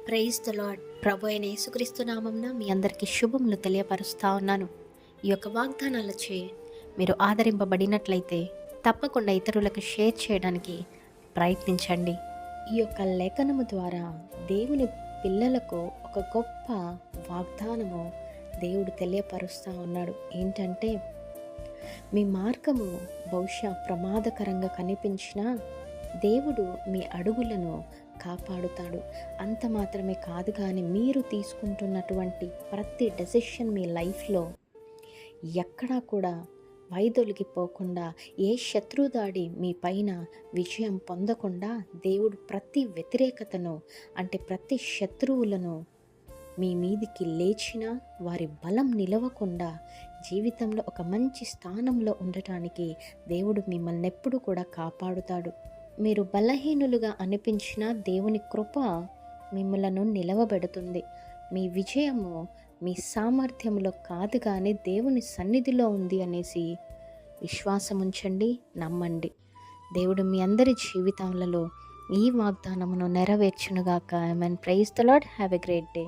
Praise the lord. ప్రభు అయిన యేసుక్రీస్తు నామంన మీ అందరికీ శుభములు తెలియపరుస్తా ఉన్నాను. ఈ యొక్క వాగ్దానాలచే మీరు ఆదరింపబడినట్లయితే తప్పకుండా ఇతరులకు షేర్ చేయడానికి ప్రయత్నించండి. ఈ యొక్క లేఖనము ద్వారా దేవుని పిల్లలకు ఒక గొప్ప వాగ్దానము దేవుడు తెలియపరుస్తూ ఉన్నాడు. ఏంటంటే, మీ మార్గము బహుశా ప్రమాదకరంగా కనిపించినా దేవుడు మీ అడుగులను కాపాడుతాడు. అంత మాత్రమే కాదు, కానీ మీరు తీసుకుంటున్నటువంటి ప్రతి డెసిషన్ మీ లైఫ్లో ఎక్కడా కూడా వైదొలిగిపోకుండా, ఏ శత్రుదాడి మీ పైన విజయం పొందకుండా దేవుడు ప్రతి వ్యతిరేకతను, అంటే ప్రతి శత్రువులను మీ మీదికి లేచినా వారి బలం నిలవకుండా జీవితంలో ఒక మంచి స్థానంలో ఉండటానికి దేవుడు మిమ్మల్ని ఎప్పుడు కూడా కాపాడుతాడు. మీరు బలహీనులుగా అనిపించిన దేవుని కృప మిమ్మలను నిలవబెడుతుంది. మీ విజయము మీ సామర్థ్యంలో కాదు, కానీ దేవుని సన్నిధిలో ఉంది అనేసి విశ్వాసం ఉంచండి, నమ్మండి. దేవుడు మీ అందరి జీవితాలలో ఈ వాగ్దానమును నెరవేర్చునుగాక. Amen. Praise the lord. Have a great day.